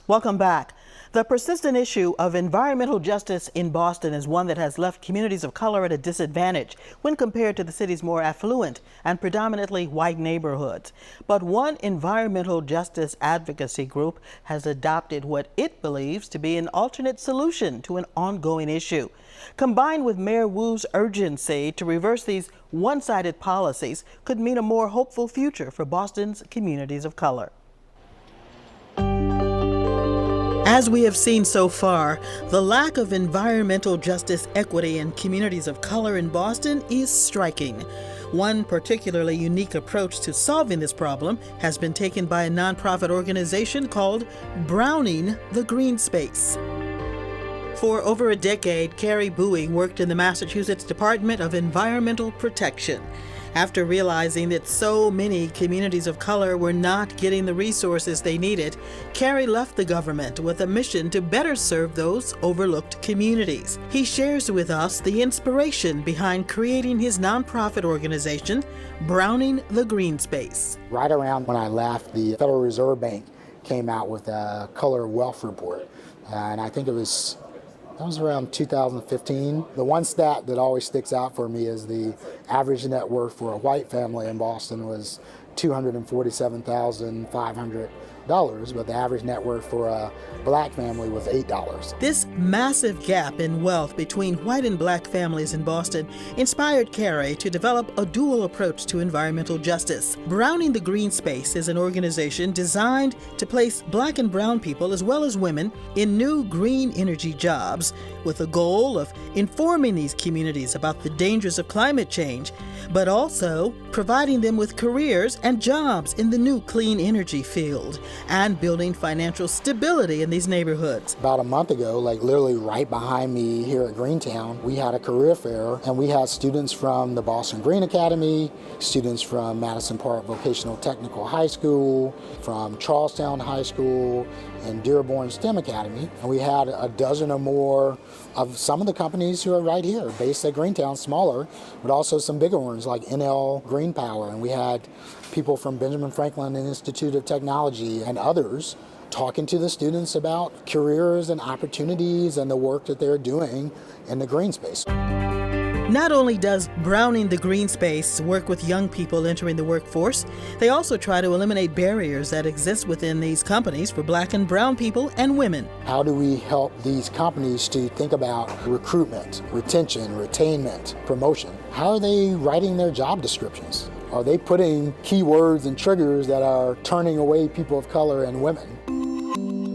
Welcome back. The persistent issue of environmental justice in Boston is one that has left communities of color at a disadvantage when compared to the city's more affluent and predominantly white neighborhoods. But one environmental justice advocacy group has adopted what it believes to be an alternate solution to an ongoing issue. Combined with Mayor Wu's urgency to reverse these one-sided policies could mean a more hopeful future for Boston's communities of color. As we have seen so far, the lack of environmental justice equity in communities of color in Boston is striking. One particularly unique approach to solving this problem has been taken by a nonprofit organization called Browning the Green Space. For over a decade, Carrie Bowie worked in the Massachusetts Department of Environmental Protection. After realizing that so many communities of color were not getting the resources they needed, Carrie left the government with a mission to better serve those overlooked communities. He shares with us the inspiration behind creating his nonprofit organization, Browning the Green Space. Right around when I left, the Federal Reserve Bank came out with a color wealth report, and I think that was around 2015. The one stat that always sticks out for me is the average net worth for a white family in Boston was $247,500, but the average net worth for a black family was $8. This massive gap in wealth between white and black families in Boston inspired Carrie to develop a dual approach to environmental justice. Browning the Green Space is an organization designed to place black and brown people, as well as women, in new green energy jobs, with the goal of informing these communities about the dangers of climate change, but also providing them with careers and jobs in the new clean energy field, and building financial stability in these neighborhoods. About a month ago, like literally right behind me here at Greentown, we had a career fair, and we had students from the Boston Green Academy, students from Madison Park Vocational Technical High School, from Charlestown High School, and Dearborn STEM Academy. And we had a dozen or more of some of the companies who are right here, based at Greentown, smaller, but also some bigger ones like NL Green Power. And we had people from Benjamin Franklin Institute of Technology and others talking to the students about careers and opportunities and the work that they're doing in the green space. Not only does Browning the Green Space work with young people entering the workforce, they also try to eliminate barriers that exist within these companies for black and brown people and women. How do we help these companies to think about recruitment, retention, retainment, promotion? How are they writing their job descriptions? Are they putting keywords and triggers that are turning away people of color and women?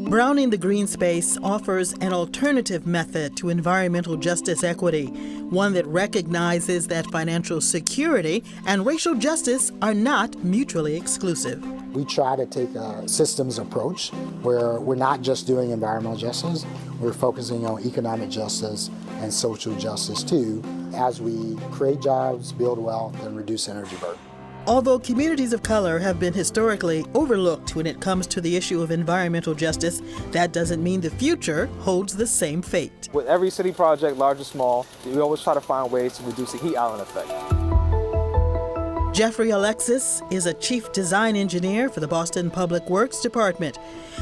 Browning the Green Space offers an alternative method to environmental justice equity, one that recognizes that financial security and racial justice are not mutually exclusive. We try to take a systems approach where we're not just doing environmental justice, we're focusing on economic justice and social justice too, as we create jobs, build wealth, and reduce energy burden. Although communities of color have been historically overlooked when it comes to the issue of environmental justice, that doesn't mean the future holds the same fate. With every city project, large or small, we always try to find ways to reduce the heat island effect. Jeffrey Alexis is a chief design engineer for the Boston Public Works Department.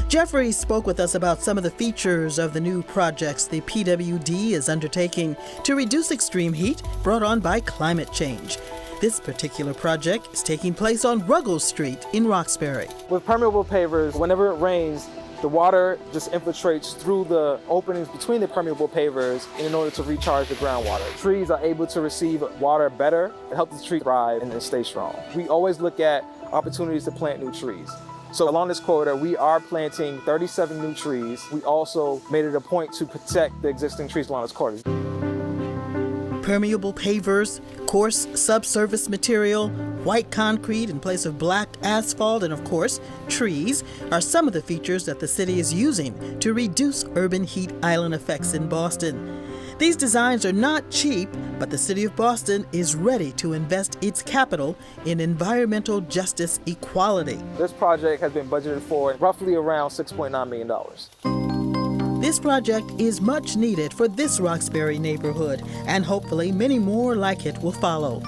Jeffrey spoke with us about some of the features of the new projects the PWD is undertaking to reduce extreme heat brought on by climate change. This particular project is taking place on Ruggles Street in Roxbury. With permeable pavers, whenever it rains, the water just infiltrates through the openings between the permeable pavers in order to recharge the groundwater. Trees are able to receive water better and help the tree thrive and stay strong. We always look at opportunities to plant new trees. So along this corridor, we are planting 37 new trees. We also made it a point to protect the existing trees along this corridor. Permeable pavers, coarse subsurface material, white concrete in place of black asphalt, and of course, trees are some of the features that the city is using to reduce urban heat island effects in Boston. These designs are not cheap, but the city of Boston is ready to invest its capital in environmental justice equality. This project has been budgeted for roughly around $6.9 million. This project is much needed for this Roxbury neighborhood, and hopefully many more like it will follow.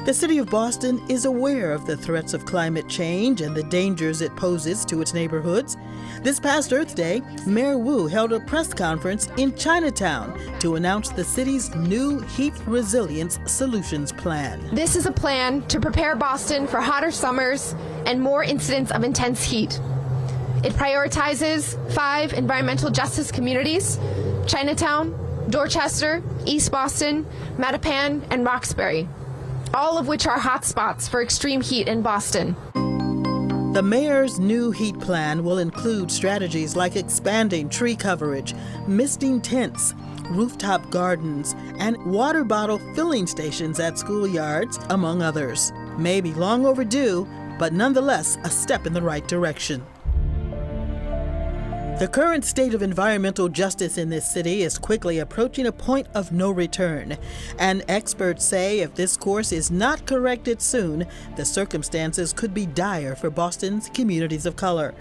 The city of Boston is aware of the threats of climate change and the dangers it poses to its neighborhoods. This past Earth Day, Mayor Wu held a press conference in Chinatown to announce the city's new Heat Resilience Solutions Plan. This is a plan to prepare Boston for hotter summers and more incidents of intense heat. It prioritizes 5 environmental justice communities: Chinatown, Dorchester, East Boston, Mattapan, and Roxbury, all of which are hotspots for extreme heat in Boston. The mayor's new heat plan will include strategies like expanding tree coverage, misting tents, rooftop gardens, and water bottle filling stations at schoolyards, among others. Maybe long overdue, but nonetheless a step in the right direction. The current state of environmental justice in this city is quickly approaching a point of no return, and experts say if this course is not corrected soon, the circumstances could be dire for Boston's communities of color.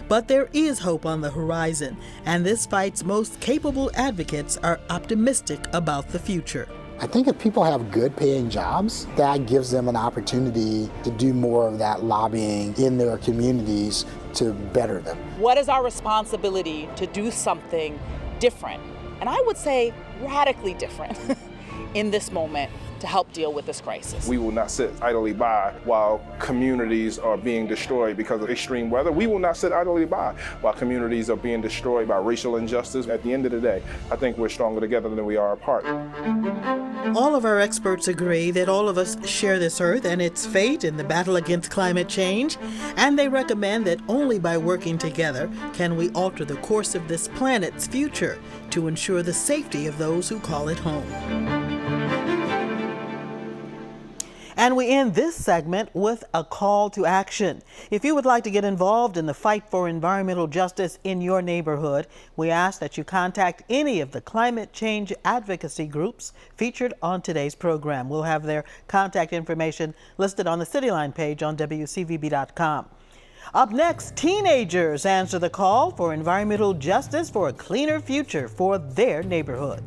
But there is hope on the horizon, and this fight's most capable advocates are optimistic about the future. I think if people have good paying jobs, that gives them an opportunity to do more of that lobbying in their communities to better them. What is our responsibility to do something different? And I would say radically different in this moment to help deal with this crisis. We will not sit idly by while communities are being destroyed because of extreme weather. We will not sit idly by while communities are being destroyed by racial injustice. At the end of the day, I think we're stronger together than we are apart. All of our experts agree that all of us share this earth and its fate in the battle against climate change, and they recommend that only by working together can we alter the course of this planet's future to ensure the safety of those who call it home. And we end this segment with a call to action. If you would like to get involved in the fight for environmental justice in your neighborhood, we ask that you contact any of the climate change advocacy groups featured on today's program. We'll have their contact information listed on the CityLine page on WCVB.com. Up next, teenagers answer the call for environmental justice for a cleaner future for their neighborhood.